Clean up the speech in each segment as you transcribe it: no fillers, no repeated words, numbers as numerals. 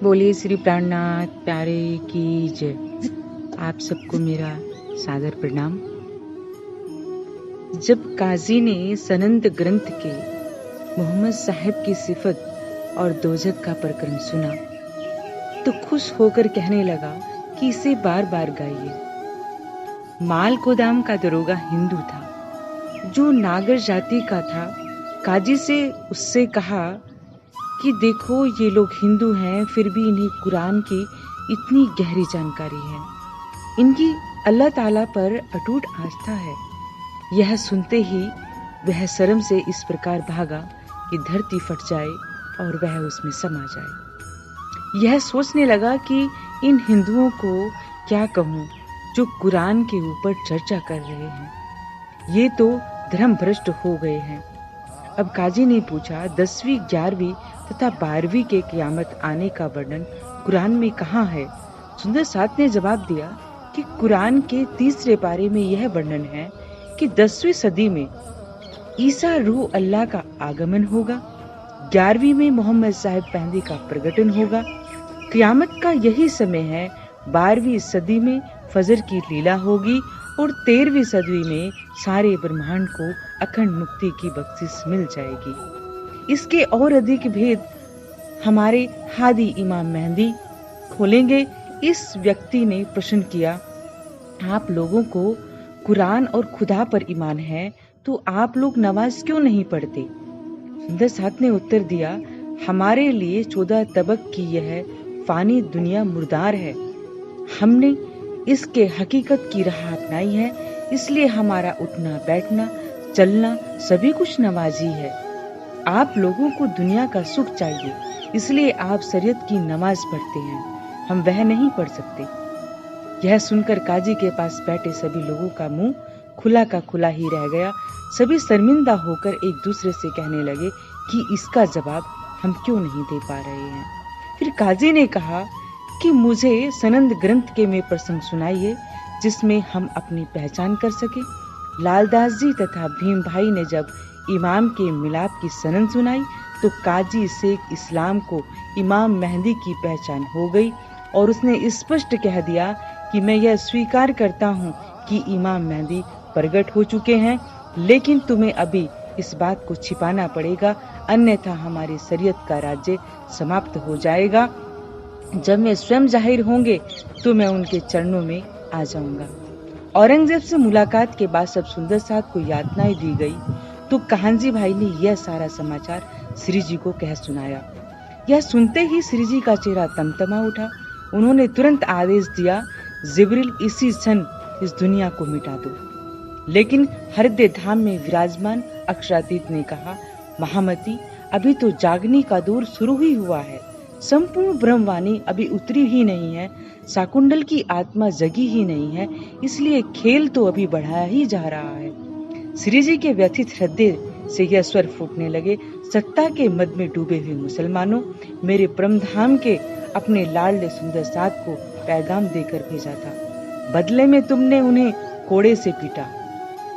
बोलिए श्री प्राणनाथ प्यारे की जय। आप सबको मेरा सादर प्रणाम। जब काजी ने सनंद ग्रंथ के मोहम्मद साहब की सिफत और दोजक का प्रकरण सुना तो खुश होकर कहने लगा कि इसे बार बार गाइए। माल गोदाम का दरोगा हिंदू था जो नागर जाति का था। काजी से उससे कहा कि देखो ये लोग हिंदू हैं फिर भी इन्हें कुरान की इतनी गहरी जानकारी है। इनकी अल्लाह ताला पर अटूट आस्था है। यह सुनते ही वह शर्म से इस प्रकार भागा कि धरती फट जाए और वह उसमें समा जाए। यह सोचने लगा कि इन हिंदुओं को क्या कहूँ जो कुरान के ऊपर चर्चा कर रहे हैं। ये तो धर्म भ्रष्ट हो गए हैं। अब काजी ने पूछा 10वीं 11वीं तथा 12वीं के क़यामत आने का वर्णन कुरान में कहाँ है। सुंदर साथ ने जवाब दिया कि कुरान के 3रे पारे में यह वर्णन है कि 10वीं सदी में ईसा रूह अल्लाह का आगमन होगा, 11वीं में मोहम्मद साहब पहंदी का प्रकटन होगा। क़यामत का यही समय है। 12वीं सदी में फजर की लीला होगी और 13वीं सदी में सारे ब्रह्मांड को अखंड मुक्ति की बख्शिश मिल जाएगी। इसके और अधिक भेद हमारे हादी इमाम मेहंदी खोलेंगे। इस व्यक्ति ने प्रश्न किया, आप लोगों को कुरान और खुदा पर ईमान है तो आप लोग नमाज क्यों नहीं पढ़ते? सुंदर साथ ने उत्तर दिया, हमारे लिए 14 तबक की यह फानी दुनिया मुर्दार है। हमने इसके हकीकत की राह अपनाई है, इसलिए हमारा उठना बैठना चलना सभी कुछ नमाजी है। आप लोगों को दुनिया का सुख चाहिए, इसलिए आप शरीयत की नमाज पढ़ते हैं, हम वह नहीं पढ़ सकते। यह सुनकर काजी के पास बैठे सभी लोगों का मुंह खुला का खुला ही रह गया। सभी शर्मिंदा होकर एक दूसरे से कहने लगे कि इसका जवाब हम क्यों नहीं दे पा रहे हैं। फिर काजी ने कहा कि मुझे सनंद ग्रंथ के में प्रसंग सुनाइए जिसमें हम अपनी पहचान कर सके। लालदास जी तथा भीम भाई ने जब इमाम के मिलाप की सनंद सुनाई तो काजी शेख इस्लाम को इमाम मेहंदी की पहचान हो गई और उसने स्पष्ट कह दिया कि मैं यह स्वीकार करता हूँ कि इमाम मेहंदी प्रकट हो चुके हैं, लेकिन तुम्हें अभी इस बात को छिपाना पड़ेगा, अन्यथा हमारी शरीयत का राज्य समाप्त हो जाएगा। जब मैं स्वयं जाहिर होंगे तो मैं उनके चरणों में आ जाऊंगा। औरंगजेब से मुलाकात के बाद सब सुंदर साथ को यातनाएं दी गई तो कान्जी भाई ने यह सारा समाचार श्री जी को कह सुनाया। यह सुनते ही श्री जी का चेहरा तमतमा उठा। उन्होंने तुरंत आदेश दिया, जिब्रील इसी क्षण इस दुनिया को मिटा दो। लेकिन हृदय धाम में विराजमान अक्षरातीत ने कहा, महामती अभी तो जागने का दौर शुरू ही हुआ है, संपूर्ण ब्रह्मवाणी अभी उतरी ही नहीं है, शाकुंडल की आत्मा जगी ही नहीं है, इसलिए खेल तो अभी बढ़ाया ही जा रहा है। श्री जी के व्यथित हृदय से यह स्वर फूटने लगे, सत्ता के मद में डूबे हुए मुसलमानों, मेरे परमधाम के अपने लाडले सुंदर साथ को पैगाम देकर भेजा था, बदले में तुमने उन्हें कोड़े से पीटा।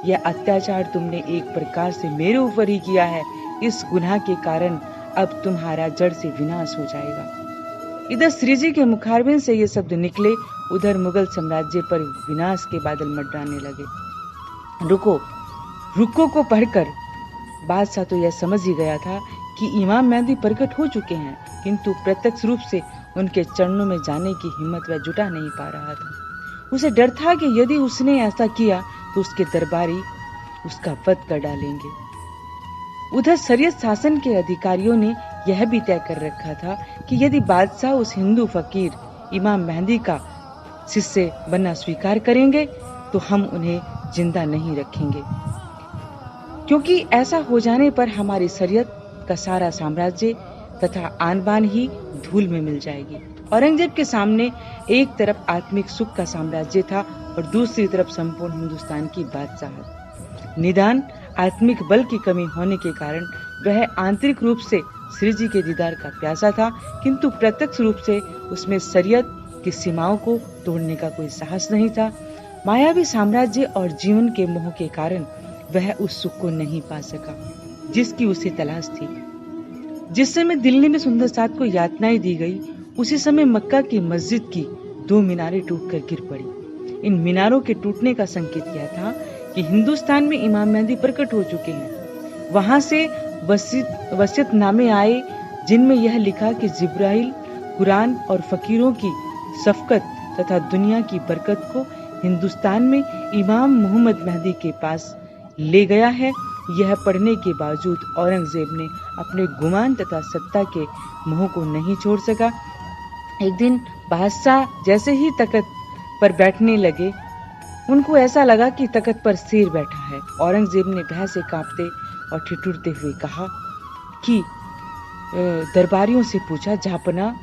यह अत्याचार तुमने एक प्रकार से मेरे ऊपर ही किया है। इस गुनाह के कारण अब तुम्हारा जड़ से विनाश हो जाएगा। इधर श्री जी के मुखारबिन से ये शब्द निकले, उधर मुगल साम्राज्य पर विनाश के बादल मंडराने लगे। रुको को पढ़कर बादशाह तो यह समझ ही गया था कि इमाम मेहंदी प्रकट हो चुके हैं, किंतु प्रत्यक्ष रूप से उनके चरणों में जाने की हिम्मत वह जुटा नहीं पा रहा था। उसे डर था कि यदि उसने ऐसा किया तो उसके दरबारी उसका वध कर डालेंगे। उधर शरीयत शासन के अधिकारियों ने यह भी तय कर रखा था कि यदि बादशाह उस हिंदू फकीर इमाम मेहंदी का शिष्य बनना स्वीकार करेंगे तो हम उन्हें जिंदा नहीं रखेंगे, क्योंकि ऐसा हो जाने पर हमारी शरीयत का सारा साम्राज्य तथा आन बान ही धूल में मिल जाएगी। औरंगजेब के सामने एक तरफ आत्मिक सुख का साम्राज्य था और दूसरी तरफ संपूर्ण हिंदुस्तान की बादशाहत। निदान आत्मिक बल की कमी होने के कारण वह आंतरिक रूप से श्री जी के दीदार का प्यासा था, किंतु प्रत्यक्ष रूप से उसमें शरीयत की सीमाओं को तोड़ने का कोई साहस नहीं था। मायावी साम्राज्य और जीवन के मोह के कारण वह उस सुख को नहीं पा सका जिसकी उसे तलाश थी। जिस समय दिल्ली में सुंदर साथ को यातनाएं दी गई उसी समय मक्का की मस्जिद की 2 मीनारें टूटकर गिर पड़ी। इन मीनारों के टूटने का संकेत यह था कि हिंदुस्तान में इमाम मेहदी प्रकट हो चुके हैं। वहां से वसीयतनामे आए जिनमें यह लिखा कि जिब्राइल कुरान और फकीरों की शफकत तथा दुनिया की बरकत को हिंदुस्तान में इमाम मोहम्मद मेहदी के पास ले गया है। यह पढ़ने के बावजूद औरंगजेब ने अपने गुमान तथा सत्ता के मोह को नहीं छोड़ सका। एक दिन बादशाह जैसे ही तख्त पर बैठने लगे, उनको ऐसा लगा कि तख्त पर शेर बैठा है। औरंगजेब ने भय से कांपते और ठिठुरते हुए कहा कि दरबारियों से पूछा, जहांपना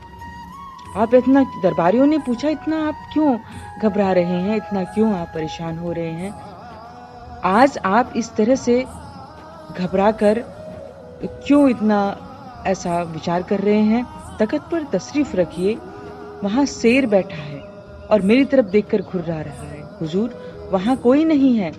आप इतना, दरबारियों ने पूछा, इतना आप क्यों घबरा रहे हैं, इतना क्यों आप परेशान हो रहे हैं? आज आप इस तरह से घबरा कर क्यों इतना ऐसा विचार कर रहे हैं? तख्त पर तशरीफ रखिए, वहां शेर बैठा है और मेरी तरफ देखकर घुर्रा रहा है। हुजूर, वहां कोई नहीं है,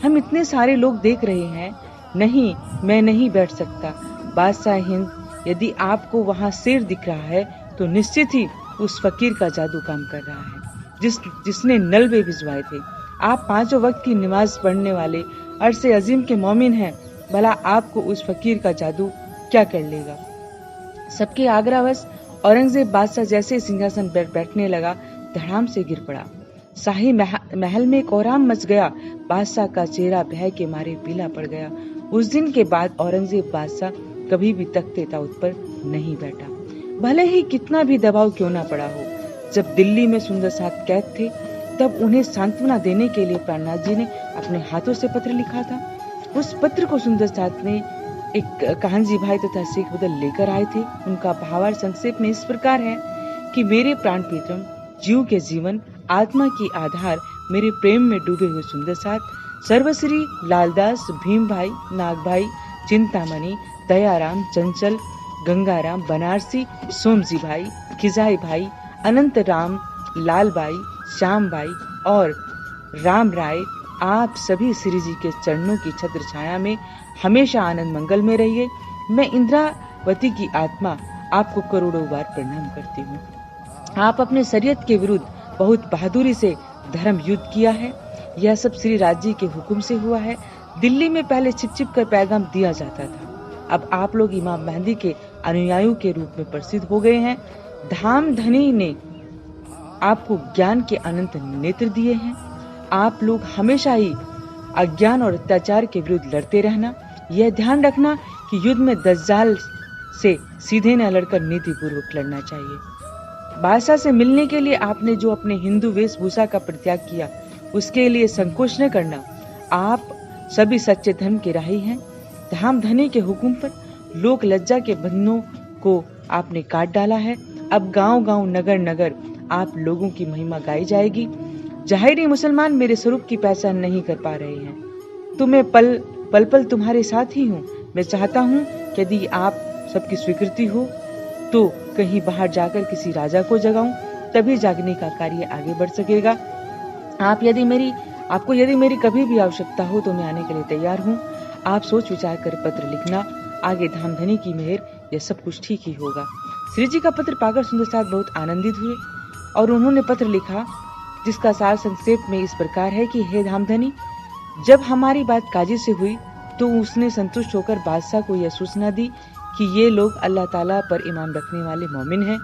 हम इतने सारे लोग देख रहे हैं। नहीं, मैं नहीं बैठ सकता। बादशाह हिंद, यदि आपको वहां शेर दिख रहा है तो निश्चित ही उस फकीर का जादू काम कर रहा है जिसने नलवे भिजवाए थे। आप 5 वक्त की नमाज पढ़ने वाले अरसे अजीम के मोमिन हैं, भला आपको उस फकीर का जादू क्या कर लेगा? सबके आग्रहवश औरंगजेब बादशाह जैसे सिंहासन पर बैठने लगा, धड़ाम से गिर पड़ा। शाही महल में कोहराम मच गया। बादशाह का चेहरा भय के मारे पीला पड़ गया। उस दिन के बाद औरंगजेब बादशाह कभी भी तख्ते ताऊत पर नहीं बैठा, भले ही कितना भी दबाव क्यों ना पड़ा हो। जब दिल्ली में सुंदर साथ कैद थे, तब उन्हें सांत्वना देने के लिए प्राणनाथ जी ने अपने हाथों से पत्र लिखा था। उस पत्र को सुंदर साथ ने एक कान्जी भाई तथा शेख बदल लेकर आए थे। उनका भावार्थ संक्षेप में इस प्रकार है कि मेरे प्राण प्रीतम, जीव के जीवन, आत्मा की आधार, मेरे प्रेम में डूबे हुए सुंदर साथ, सर्वश्री लालदास, भीम भाई, नाग भाई, चिंतामणि, दयाराम, चंचल, गंगाराम, बनारसी, सोमजी भाई, खिजाई भाई, अनंत राम, लाल भाई, श्याम भाई और राम राय, आप सभी श्री जी के चरणों की छत्र छाया में हमेशा आनंद मंगल में रहिए। मैं इंद्रावती की आत्मा आपको करोड़ों बार प्रणाम करती हूँ। आप अपने शरीयत के विरुद्ध बहुत बहादुरी से धर्म युद्ध किया है। यह सब श्री राज जी के हुक्म से हुआ है। दिल्ली में पहले छिप छिप कर पैगाम दिया जाता था, अब आप लोग इमाम मेहदी के अनुयायियों के रूप में प्रसिद्ध हो गए हैं। धामधनी ने आपको ज्ञान के अनंत नेत्र दिए हैं। आप लोग हमेशा ही अज्ञान और अत्याचार के विरुद्ध लड़ते रहना। यह ध्यान रखना कि युद्ध में दज्जाल से सीधे न लड़कर नीति पूर्वक लड़ना चाहिए। बादशाह से मिलने के लिए आपने जो अपने हिंदू वेशभूषा का परित्याग किया, उसके लिए संकोच न करना। आप सभी सच्चे धर्म के राही हैं। धामधनी के हुक्म पर लोक लज्जा के बंधनों को आपने काट डाला है। अब गांव-गांव, नगर-नगर आप लोगों की महिमा गाई जाएगी। जाहिरी मुसलमान मेरे स्वरूप की पहचान नहीं कर पा रहे हैं, तो मैं पल पल तुम्हारे साथ ही हूँ। मैं चाहता हूँ कि यदि आप सबकी स्वीकृति हो तो कहीं बाहर जाकर किसी राजा को जगाऊं, तभी जागने का कार्य आगे बढ़ सकेगा। आपको यदि मेरी कभी भी आवश्यकता हो तो मैं आने के लिए तैयार हूँ। आप सोच विचार कर पत्र लिखना। आगे धामधनी की मेहर, यह सब कुछ ठीक ही होगा। श्री जी का पत्र पाकर सुंदर साथ बहुत आनंदित हुए और उन्होंने पत्र लिखा, जिसका सार संक्षेप में इस प्रकार है कि हे धामधनी, जब हमारी बात काजी से हुई तो उसने संतुष्ट होकर बादशाह को यह सूचना दी कि ये लोग अल्लाह ताला पर ईमान रखने वाले मोमिन हैं।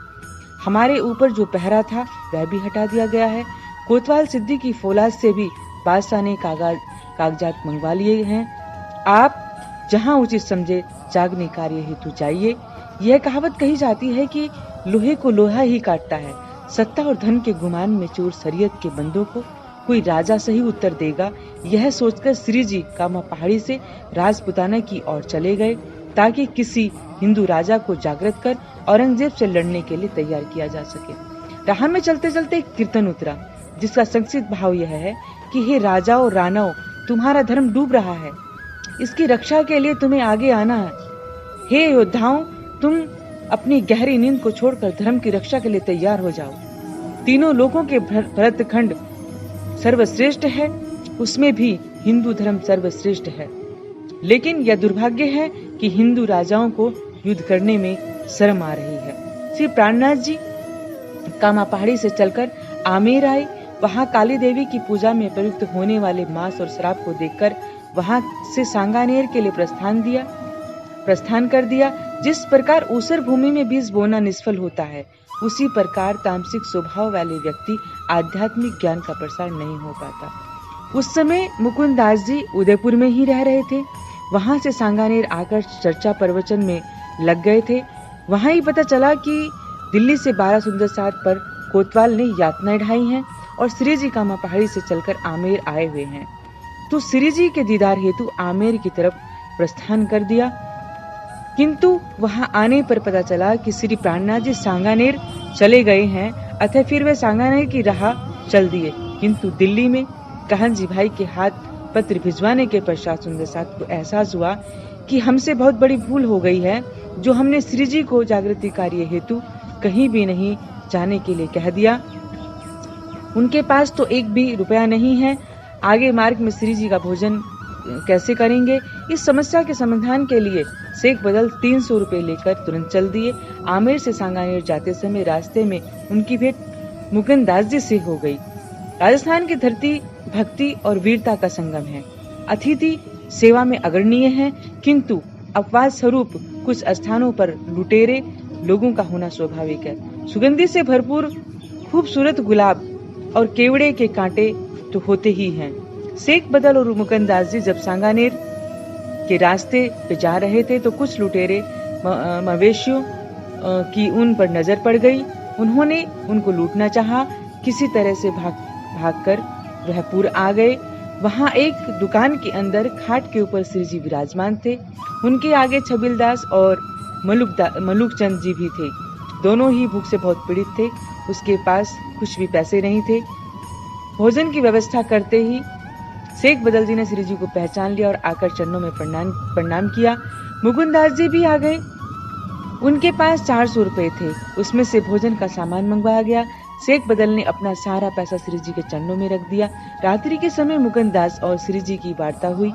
हमारे ऊपर जो पहरा था वह भी हटा दिया गया है। कोतवाल सिद्दी की फौलाद से भी बादशाह ने कागजात मंगवा लिए हैं। आप जहां उचित समझे जागने कार्य हेतु जाइए। यह कहावत कही जाती है कि लोहे को लोहा ही काटता है। सत्ता और धन के गुमान में चोर शरीयत के बंदों को कोई राजा सही उत्तर देगा, यह सोचकर श्री जी कामा पहाड़ी से राजपुताना की ओर चले गए ताकि किसी हिंदू राजा को जागृत कर औरंगजेब से लड़ने के लिए तैयार किया जा सके। राह में चलते चलते एक कीर्तन उतरा, जिसका संक्षिप्त भाव यह है कि हे राजाओं रानाओं, तुम्हारा धर्म डूब रहा है, इसकी रक्षा के लिए तुम्हें आगे आना है। हे योद्धाओं, तुम अपनी गहरी नींद को छोड़कर धर्म की रक्षा के लिए तैयार हो जाओ। तीनों लोगों के भरतखंड सर्वश्रेष्ठ है, उसमें भी हिंदू धर्म सर्वश्रेष्ठ है। लेकिन यह दुर्भाग्य है कि हिंदू राजाओं को युद्ध करने में शर्म आ रही है। श्री प्राणनाथ जी कामा पहाड़ी से चलकर आमेर आए। वहां काली देवी की पूजा में प्रयुक्त होने वाले मांस और शराब को देखकर वहां से सांगानेर के लिए प्रस्थान कर दिया। जिस प्रकार ऊसर भूमि में बीज बोना निष्फल होता है, उसी प्रकार तामसिक स्वभाव वाले व्यक्ति आध्यात्मिक ज्ञान का प्रसार नहीं हो पाता। उस समय मुकुंद दास जी उदयपुर में ही रह रहे थे। वहां से सांगानेर आकर चर्चा प्रवचन में लग गए थे। वहां ही पता चला कि दिल्ली से 12 सुंदर सात पर कोतवाल ने यातनाएं ढाई हैं और श्री जी कामा पहाड़ी से चलकर आमेर आए हुए हैं। तो श्री जी के दीदार हेतु आमेर की तरफ प्रस्थान कर दिया। किंतु वहां आने पर पता चला कि श्री प्राणनाथ जी सांगानेर चले गए हैं, अतः फिर वे सांगानेर की राह चल दिए। किंतु दिल्ली में कहन जी भाई के हाथ पत्र भिजवाने के पश्चात सुंदर साथ को एहसास हुआ कि हमसे बहुत बड़ी भूल हो गई है, जो हमने श्री जी को जागृति कार्य हेतु कहीं भी नहीं जाने के लिए कह दिया। उनके पास तो एक भी रुपया नहीं है, आगे मार्ग में श्री जी का भोजन कैसे करेंगे। इस समस्या के समाधान के लिए शेख बदल 300 रुपए लेकर तुरंत चल दिए। आमेर से सांगानेर जाते समय रास्ते में उनकी भेंट मुकुंद दास जी से हो गई। राजस्थान की धरती भक्ति और वीरता का संगम है। अतिथि सेवा में अग्रणीय है, किंतु अपवाद स्वरूप कुछ स्थानों पर लुटेरे लोगों का होना स्वाभाविक है। सुगंधि से भरपूर खूबसूरत गुलाब और केवड़े के कांटे तो होते ही हैं। शेख बदल और मुकुंद दास जी जब सांगानेर के रास्ते पे जा रहे थे तो कुछ लुटेरे मवेशियों की उन पर नजर पड़ गई। उन्होंने उनको लूटना चाहा। किसी तरह से भागकर वह पुर आ गए। वहां एक दुकान के अंदर खाट के ऊपर श्री जी विराजमान थे। उनके आगे छबिलदास और मलुकचंद जी भी थे। दोनों ही भूख से बहुत पीड़ित थे। उसके पास कुछ भी पैसे नहीं थे। भोजन की व्यवस्था करते ही शेख बदल जी ने श्री जी को पहचान लिया और आकर चरणों में प्रणाम किया। मुकुंद दास जी भी आ गए। उनके पास 400 रुपए थे, उसमें से भोजन का सामान मंगवाया गया। शेख बदल ने अपना सारा पैसा श्री जी के चरणों में रख दिया। रात्रि के समय मुकुंद दास और श्री जी की वार्ता हुई।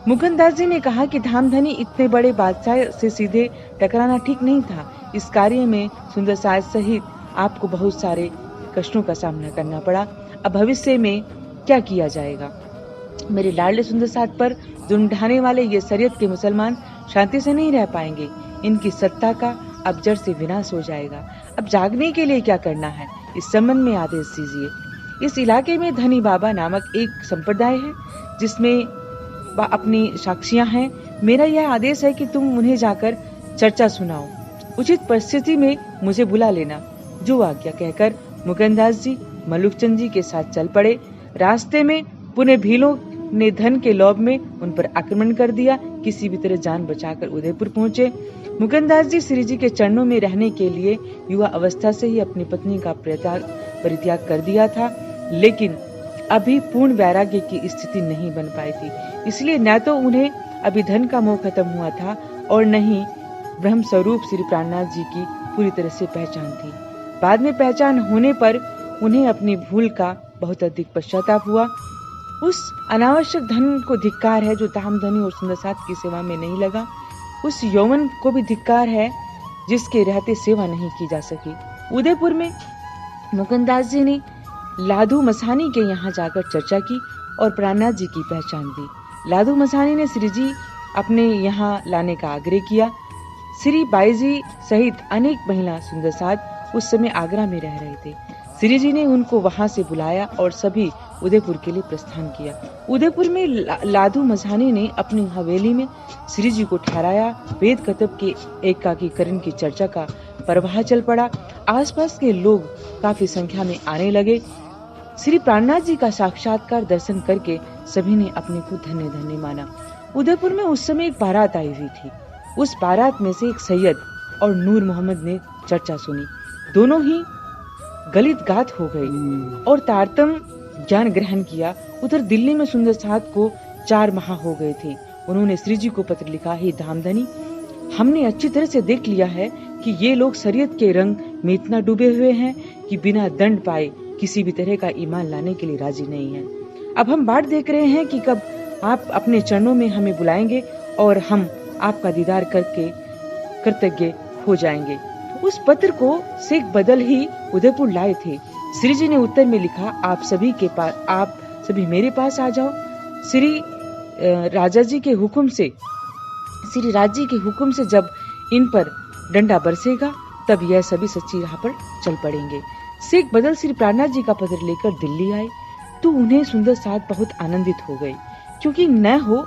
मुकुंद दास जी ने कहा कि धामधनी इतने बड़े बादशाह से सीधे टकराना ठीक नहीं था। इस कार्य में सुंदर साज सहित आपको बहुत सारे कष्टों का सामना करना पड़ा। अब भविष्य में क्या किया जाएगा? मेरे लाडले सुंदर साथ पर जुल्म ढाने वाले ये शरीयत के मुसलमान शांति से नहीं रह पाएंगे। इनकी सत्ता का अब जड़ से विनाश हो जाएगा। अब जागने के लिए क्या करना है, इस संबंध में आदेश दीजिए। इस इलाके में धनी बाबा नामक एक संप्रदाय है, जिसमें अपनी साक्षियां हैं। मेरा यह आदेश है कि तुम उन्हें जाकर चर्चा सुनाओ। उचित परिस्थिति में मुझे बुला लेना। जो आज्ञा कहकर मुकुंद दास जी मलुकचंद जी के साथ चल पड़े। रास्ते में पुणे भीलों ने धन के लोभ में उन पर आक्रमण कर दिया। किसी भी तरह जान बचाकर उदयपुर पहुंचे। मुकुंद दास जी श्री जी के चरणों में रहने के लिए युवा अवस्था से ही अपनी पत्नी का परित्याग कर दिया था, लेकिन अभी पूर्ण वैराग्य की स्थिति नहीं बन पाई थी। इसलिए न तो उन्हें अभी धन का मोह खत्म हुआ था और न ही ब्रह्म स्वरूप श्री प्राणनाथ जी की पूरी तरह से पहचान थी। बाद में पहचान होने पर उन्हें अपनी भूल का बहुत अधिक पश्चाताप हुआ। उस अनावश्यक धन को धिक्कार है जो धामधनी और सुंदर साथ की सेवा में नहीं लगा। उस यौवन को भी धिक्कार है जिसके रहते सेवा नहीं की जा सकी। उदयपुर में मुकुंद दास जी ने लाधू मसानी के यहाँ जाकर चर्चा की और प्राणनाथ जी की पहचान दी। लाधू मसानी ने श्री जी अपने यहाँ लाने का आग्रह किया। श्री बाई जी सहित अनेक महिला सुंदर साथ उस समय आगरा में रह रहे थे। श्री जी ने उनको वहां से बुलाया और सभी उदयपुर के लिए प्रस्थान किया। उदयपुर में लाधू मसानी ने अपनी हवेली में श्री जी को ठहराया। वेद कतब के एकाकीकरण की चर्चा का प्रवाह चल पड़ा। आसपास के लोग काफी संख्या में आने लगे। श्री प्राणनाथ जी का साक्षात्कार दर्शन करके सभी ने अपने को धन्य धन्य माना। उदयपुर में उस समय एक बारात आई हुई थी। उस बारात में से एक सैयद और नूर मोहम्मद ने चर्चा सुनी। दोनों ही गलित गात हो गए और तारतम ज्ञान ग्रहण किया। उधर दिल्ली में सुंदर साथ को 4 माह हो गए थे। उन्होंने श्री जी को पत्र लिखा, हे धामधनी, हमने अच्छी तरह से देख लिया है कि ये लोग शरीयत के रंग में इतना डूबे हुए हैं कि बिना दंड पाए किसी भी तरह का ईमान लाने के लिए राजी नहीं है। अब हम बाट देख रहे हैं कि कब आप अपने चरणों में हमें बुलाएंगे और हम आपका दीदार करके कृतज्ञ हो जाएंगे। तो उस पत्र को शेख बदल ही उदयपुर लाए थे। श्री जी ने उत्तर में लिखा, आप सभी मेरे पास आ जाओ। श्री राजा जी के हुक्म से जब इन पर डंडा बरसेगा तब यह सभी सच्ची राह पर चल पड़ेंगे। शेख बदल श्री प्राणनाथ जी का पत्र लेकर दिल्ली आए तो उन्हें सुंदर साथ बहुत आनंदित हो गए, क्योंकि न हो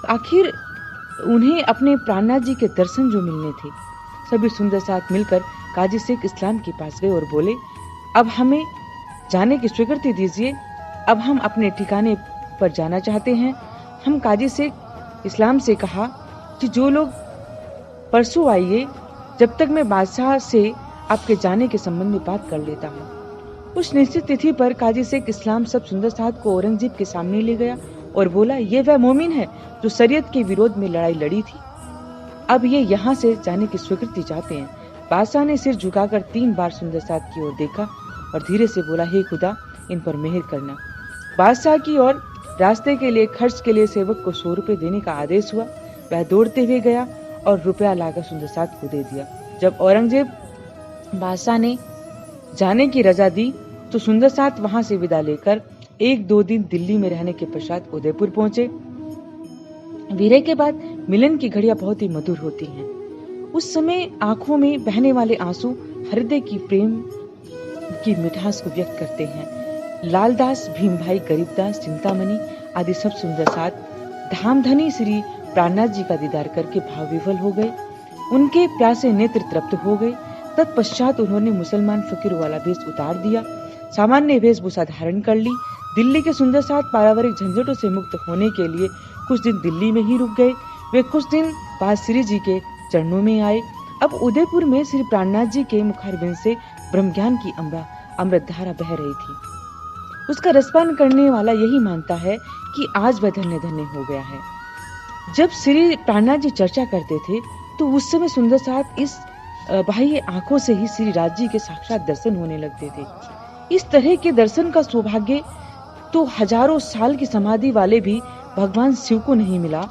आखिर उन्हें अपने प्राणनाथ जी के दर्शन जो मिलने थे। सभी सुंदर साथ मिलकर काजी शेख इस्लाम के पास गए और बोले, अब हमें जाने की स्वीकृति दीजिए, अब हम अपने ठिकाने पर जाना चाहते हैं। हम काजी शेख इस्लाम से कहा कि जो लोग परसों आइए, जब तक मैं बादशाह से आपके जाने के संबंध में बात कर लेता हूँ। उस निश्चित तिथि पर काजी शेख इस्लाम सब सुंदर साथ को औरंगजेब के सामने ले गया और बोला, ये वह मोमिन है जो शरीयत के विरोध में लड़ाई लड़ी थी। अब ये यहाँ से जाने की स्वीकृति चाहते हैं। बादशाह ने सिर झुकाकर 3 बार सुंदर साथ की ओर देखा और धीरे से बोला, हे खुदा, इन पर मेहर करना। बादशाह की ओर रास्ते के लिए खर्च के लिए सेवक को 100 रुपए देने का आदेश हुआ। वह दौड़ते हुए गया और रुपया लाकर सुंदर साथ को दे दिया। जब औरंगजेब बादशाह ने जाने की रजा दी तो सुंदर साथ वहां से विदा लेकर 1-2 दिन दिल्ली में रहने के पश्चात उदयपुर पहुंचे। विरह के बाद मिलन की घड़ियां बहुत ही मधुर होती हैं। उस समय आंखों में बहने वाले आंसू हृदय की प्रेम की मिठास को व्यक्त करते हैं। लालदास, भीमभाई, गरीबदास, चिंतामणि आदि सब सुंदर साथ धामधनी श्री प्राणनाथ जी का दीदार करके भाव विवल हो गए। उनके प्यासे नेत्र तृप्त हो गए। तत्पश्चात उन्होंने मुसलमान फकीरों वाला भेष उतार दिया, सामान्य वेशभूषा धारण कर ली। दिल्ली के सुंदर साथ पारिवारिक झंझटों से मुक्त होने के लिए कुछ दिन दिल्ली में ही रुक गए। वे कुछ दिन बाद श्री जी के चरणों में आए। अब उदयपुर में श्री प्राणनाथ जी के मुखारबिंद से ब्रह्मज्ञान की अमृत धारा बह रही थी। उसका रसपान करने वाला यही मानता है कि आज वह धन्य धन्य हो गया है। जब श्री प्राणनाथ जी चर्चा करते थे तो उस समय सुंदर साथ इस बाह्य आंखों से ही श्री राज जी के साक्षात दर्शन होने लगते थे। इस तरह के दर्शन का सौभाग्य तो हजारों साल की समाधि वाले भी भगवान शिव को नहीं मिला।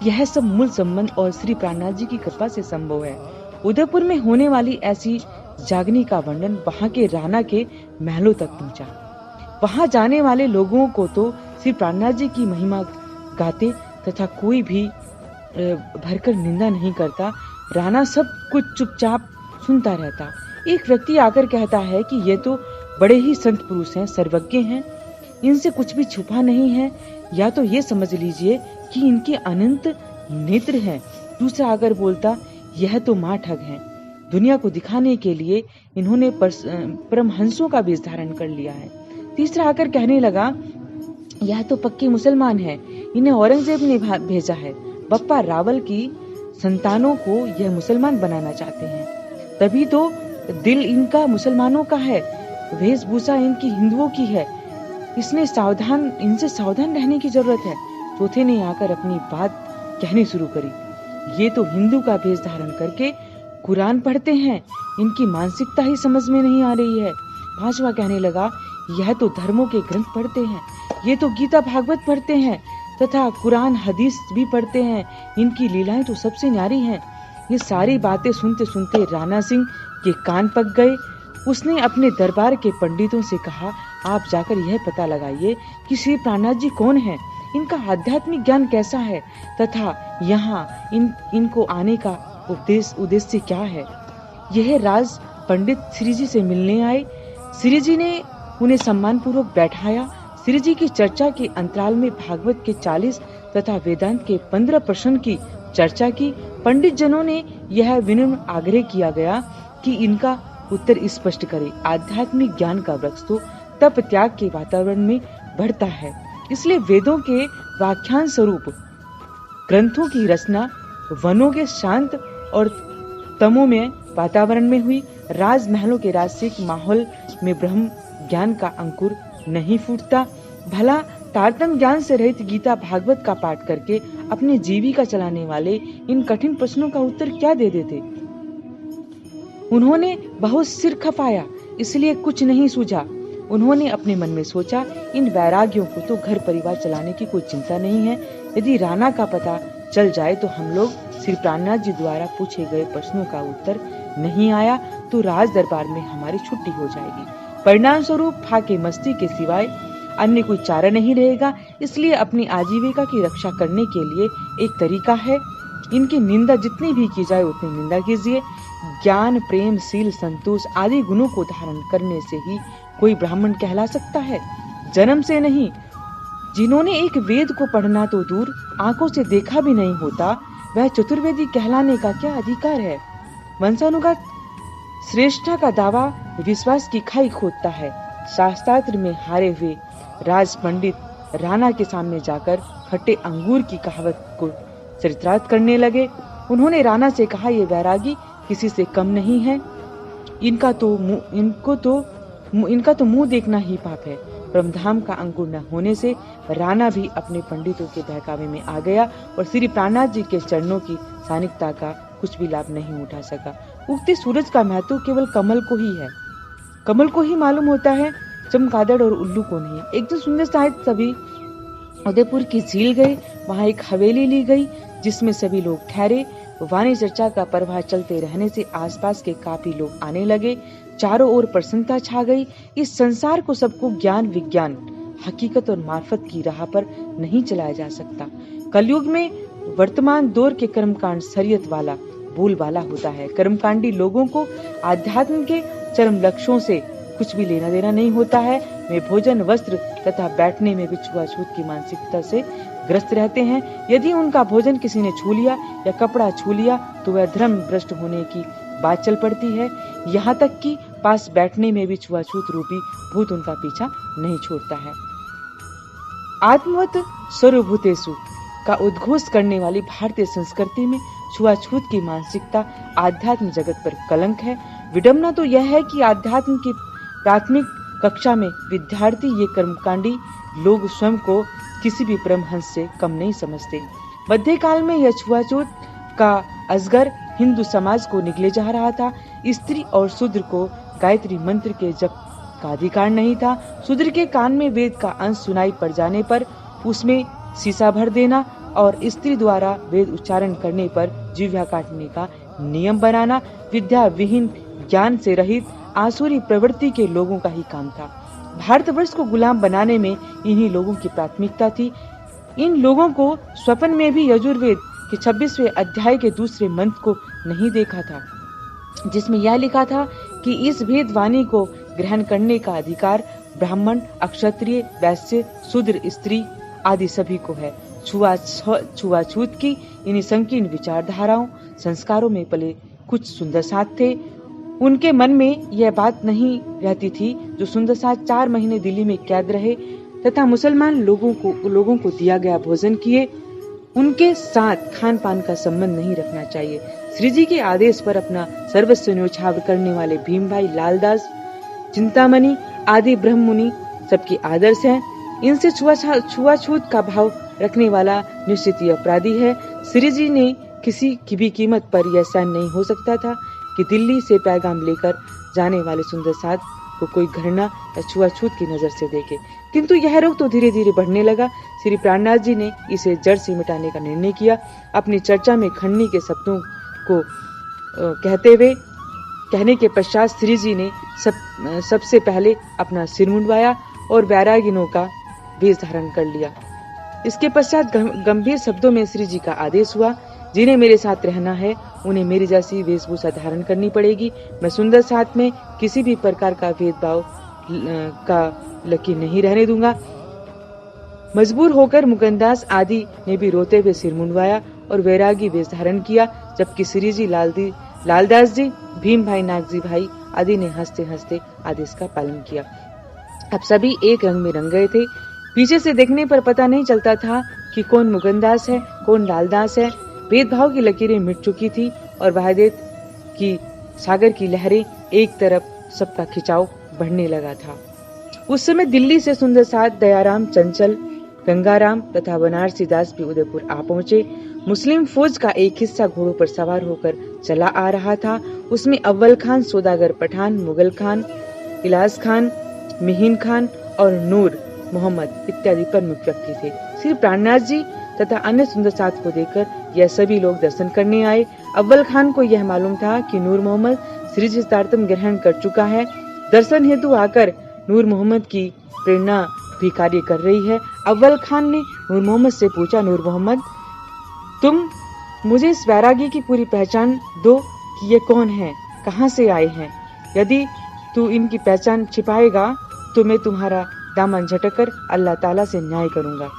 यह सब मूल संबंध और श्री प्राणनाथ जी की कृपा से संभव है। उदयपुर में होने वाली ऐसी जागनी का वर्णन वहां के राणा के महलों तक पहुंचा। वहां जाने वाले लोगों को तो श्री प्राणनाथ जी की महिमा गाते तथा कोई भी भरकर निंदा नहीं करता। राणा सब कुछ चुपचाप सुनता रहता। एक व्यक्ति आकर कहता है कि ये तो बड़े ही संत पुरुष हैं, सर्वज्ञ हैं, इनसे कुछ भी छुपा नहीं है, या तो ये समझ लीजिए कि इनके अनंत नेत्र हैं। दूसरा आकर बोलता, यह तो माँ ठग हैं, दुनिया को दिखाने के लिए इन्होंने परमहंसों का वेश धारण कर लिया है। तीसरा आकर कहने लगा, यह तो पक्के मुसलमान हैं, इन्हें औरंगजेब ने भेजा है। बप्पा रावल की संतानों को यह मुसलमान बनाना चाहते हैं, तभी तो दिल इनका मुसलमानों का है, वेशभूषा इनकी हिंदुओं की है। इनसे सावधान रहने की जरूरत है। चौथे ने आकर अपनी बात कहनी शुरू करी, ये तो हिंदू का वेश धारण करके कुरान पढ़ते हैं, इनकी मानसिकता ही समझ में नहीं आ रही है। पांचवा कहने लगा, यह तो धर्मों के ग्रंथ पढ़ते हैं, ये तो गीता भागवत पढ़ते हैं तथा कुरान हदीस भी पढ़ते हैं, इनकी लीलाएं तो सबसे न्यारी हैं। ये सारी बातें सुनते सुनते राणा सिंह के कान पक गए। उसने अपने दरबार के पंडितों से कहा, आप जाकर यह पता लगाइए कि श्री प्राणनाथ जी कौन है, इनका आध्यात्मिक ज्ञान कैसा है तथा यहाँ इनको आने का उद्देश्य क्या है। यह राज पंडित श्री जी से मिलने आए। श्री जी ने उन्हें सम्मान पूर्वक बैठाया। श्री जी की चर्चा के अंतराल में भागवत के 40 तथा वेदांत के 15 प्रश्न की चर्चा की। पंडित जनों ने यह विनम्र आग्रह किया गया कि इनका उत्तर स्पष्ट करे। आध्यात्मिक ज्ञान का वृक्ष तो तप त्याग के वातावरण में बढ़ता है, इसलिए वेदों के व्याख्यान स्वरूप ग्रंथों की रचना वनों के शांत और तमोमय वातावरण में हुई। राजमहलों के राजसिक माहौल में ब्रह्म ज्ञान का अंकुर नहीं फूटता। भला तारतम्य ज्ञान से रहित गीता भागवत का पाठ करके अपनी जीविका चलाने वाले इन कठिन प्रश्नों का उत्तर क्या दे देते। उन्होंने बहुत सिर खपाया, इसलिए कुछ नहीं सूझा। उन्होंने अपने मन में सोचा, इन वैरागियों को तो घर परिवार चलाने की कोई चिंता नहीं है। यदि राणा का पता चल जाए तो हम लोग श्री प्राणनाथ जी द्वारा पूछे गए प्रश्नों का उत्तर नहीं आया तो राज दरबार में हमारी छुट्टी हो जाएगी। परिणाम स्वरूप फाके मस्ती के सिवाय अन्य कोई चारा नहीं रहेगा। इसलिए अपनी आजीविका की रक्षा करने के लिए एक तरीका है, इनकी निंदा जितनी भी की जाए उतनी निंदा कीजिए। ज्ञान, प्रेम, शील, संतोष आदि गुणों को धारण करने से ही कोई ब्राह्मण कहला सकता है, जन्म से नहीं। जिन्होंने एक वेद को पढ़ना तो दूर आंखों से देखा भी नहीं होता, वह चतुर्वेदी कहलाने का क्या अधिकार है। वंशानुगत श्रेष्ठता का दावा विश्वास की खाई खोदता है। शास्त्रार्थ में हारे हुए राज पंडित राणा के सामने जाकर खट्टे अंगूर की कहावत को चरितार्थ करने लगे। उन्होंने राणा से कहा, ये वैरागी किसी से कम नहीं है, इनका तो मुंह देखना ही पाप है। ब्रह्मधाम का अंकुर न होने से राणा भी अपने पंडितों के बहकावे में आ गया और श्री प्राणनाथ जी के चरणों की सानिकता का कुछ भी लाभ नहीं उठा सका। उगते सूरज का महत्व केवल कमल को ही है, कमल को ही मालूम होता है, चमगादड़ और उल्लू को नहीं। एक दिन सुंदर साहिब सभी उदयपुर की झील गए। वहां एक हवेली ली गई जिसमें सभी लोग ठहरे। वाणी चर्चा का प्रवाह चलते रहने से आसपास के काफी लोग आने लगे। चारों ओर प्रसन्नता छा गई। इस संसार को सबको ज्ञान, विज्ञान, हकीकत और मार्फत की राह पर नहीं चलाया जा सकता। कलयुग में वर्तमान दौर के कर्मकांड शरीयत वाला, बोल वाला होता है। कर्मकांडी लोगों को आध्यात्म के चरम लक्ष्यों से कुछ भी लेना देना नहीं होता है। वे भोजन, वस्त्र तथा बैठने में भी छुआछूत की मानसिकता से ग्रस्त रहते हैं। यदि उनका भोजन किसी ने छू लिया या कपड़ा छू लिया तो वह धर्म भ्रष्ट होने की बात चल पड़ती है। यहाँ तक कि पास बैठने में भी छुआछूत रूपी भूत उनका पीछा नहीं छोड़ता है। आत्मवत सर्वभूतेषु का उद्घोष करने वाली भारतीय संस्कृति में छुआछूत की मानसिकता आध्यात्म जगत पर कलंक है। विडम्बना तो यह है कि आध्यात्म की प्राथमिक कक्षा में विद्यार्थी ये कर्मकांडी लोग स्वयं को किसी भी परमहंस से कम नहीं समझते। मध्यकाल में यह छुआछूत का अजगर हिंदू समाज को निगले जा रहा था। स्त्री और शूद्र को गायत्री मंत्र के जप का अधिकार नहीं था। शूद्र के कान में वेद का अंश सुनाई पड़ जाने पर उसमें शीशा भर देना और स्त्री द्वारा वेद उच्चारण करने पर जिह्वा काटने का नियम बनाना विद्या विहीन, ज्ञान से रहित आसुरी प्रवृत्ति के लोगों का ही काम था। भारतवर्ष को गुलाम बनाने में इन्हीं लोगों की प्राथमिकता थी। इन लोगों को स्वप्न में भी यजुर्वेद के 26वें अध्याय के दूसरे मंत्र को नहीं देखा था, जिसमें यह लिखा था कि इस भेद वाणी को ग्रहण करने का अधिकार ब्राह्मण, अक्षत्रिय, वैश्य, शूद्र, स्त्री आदि सभी को है। छुआछूत की इन्हीं संकीर्ण विचारधाराओं, संस्कारों में पले कुछ सुंदर साथ थे। उनके मन में यह बात नहीं रहती थी। जो सुंदर साथ 4 महीने दिल्ली में कैद रहे तथा मुसलमान लोगों को दिया गया भोजन किए, उनके साथ खान पान का संबंध नहीं रखना चाहिए। श्री जी के आदेश पर अपना सर्वस्व न्योछावर करने वाले भीम भाई, लालदास, चिंतामणि आदि ब्रह्म मुनि सबके आदर्श हैं। इनसे छुआछूत का भाव रखने वाला निश्चित ही अपराधी है। श्री जी ने किसी की भी कीमत पर यह सहन नहीं हो सकता था कि दिल्ली से पैगाम लेकर जाने वाले सुंदर साथ को कोई घृणा या छुआछूत की नजर से देखे। किंतु यह रोग तो धीरे धीरे बढ़ने लगा। श्री प्राणनाथ जी ने इसे जड़ से मिटाने का निर्णय किया। अपनी चर्चा में खंडनी के शब्दों को कहने के पश्चात श्री जी ने सबसे पहले अपना सिर मुंडवाया और वैरागिनों का वेश धारण कर लिया। इसके पश्चात गंभीर शब्दों में श्री जी का आदेश हुआ, जिन्हें मेरे साथ रहना है उन्हें मेरी जैसी वेशभूषा धारण करनी पड़ेगी। मैं सुंदर साथ में किसी भी प्रकार का भेदभाव का लकीर नहीं रहने दूंगा। मजबूर होकर मुकुंदास आदि ने भी रोते हुए सिर मुंडवाया और वैरागी वेश धारण किया, जबकि श्री जी, लालदास जी, भीम भाई, नागजी भाई आदि ने हंसते हंसते आदेश का पालन किया। अब सभी एक रंग में रंग गए थे। पीछे से देखने पर पता नहीं चलता था कि कौन मुकुंदास है, कौन लालदास है। भेदभाव की लकीरें मिट चुकी थी और वहादेत की सागर की लहरें एक तरफ सबका खिंचाव बढ़ने लगा था। उस समय दिल्ली से सुंदर साथ, दयाराम, चंचल, गंगाराम तथा बनारसी दास भी उदयपुर आ पहुंचे। मुस्लिम फौज का एक हिस्सा घोड़ों पर सवार होकर चला आ रहा था। उसमें अव्वल खान, सौदागर पठान, मुगल खान, इलास खान, मिहिन खान और नूर मोहम्मद इत्यादि प्रमुख व्यक्ति थे। श्री प्राणनाथ जी तथा अन्य सुंदर साथ को देखकर यह सभी लोग दर्शन करने आए। अव्वल खान को यह मालूम था कि नूर मोहम्मद श्री सिद्धार्थम ग्रहण कर चुका है। दर्शन हेतु आकर नूर मोहम्मद की प्रेरणा भी कार्य कर रही है। अव्वल खान ने नूर मोहम्मद से पूछा, नूर मोहम्मद, तुम मुझे इस वैरागी की पूरी पहचान दो कि ये कौन है, कहां से आए हैं। यदि तू इनकी पहचान छिपाएगा तो मैं तुम्हारा दामन झटकर अल्लाह ताला से न्याय करूंगा।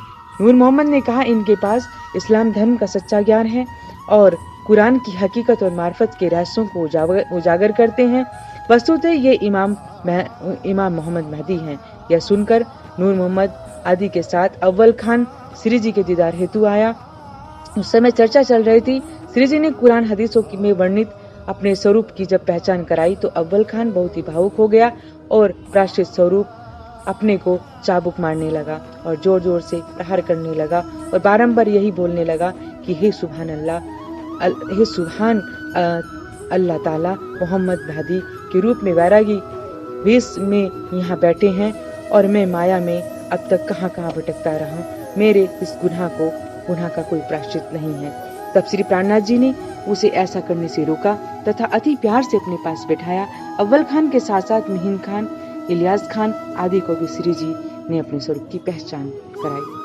नूर मोहम्मद ने कहा, इनके पास इस्लाम धर्म का सच्चा ज्ञान है और कुरान की हकीकत और मार्फत के रहस्यों को उजागर करते हैं। वस्तुतः ये इमाम मोहम्मद महदी हैं। यह सुनकर नूर मोहम्मद आदि के साथ अव्वल खान श्री जी के दीदार हेतु आया। उस समय चर्चा चल रही थी। श्री जी ने कुरान हदीसों में वर्णित अपने स्वरूप की जब पहचान कराई तो अव्वल खान बहुत ही भावुक हो गया और प्राश्चित स्वरूप अपने को चाबुक मारने लगा और जोर जोर से प्रहार करने लगा और बारंबार यही बोलने लगा कि हे सुभान अल्लाह, हे सुभान अल्लाह ताला, मोहम्मद महदी के रूप में वैरागी वेश में यहाँ बैठे हैं और मैं माया में अब तक कहाँ कहाँ भटकता रहा। मेरे इस गुनाह का कोई प्रायश्चित नहीं है। तब श्री प्राणनाथ जी ने उसे ऐसा करने से रोका तथा अति प्यार से अपने पास बैठाया। अव्वल खान के साथ साथ मिहिन खान, इलियास खान आदि को भी श्री जी ने अपने स्वरूप की पहचान कराई।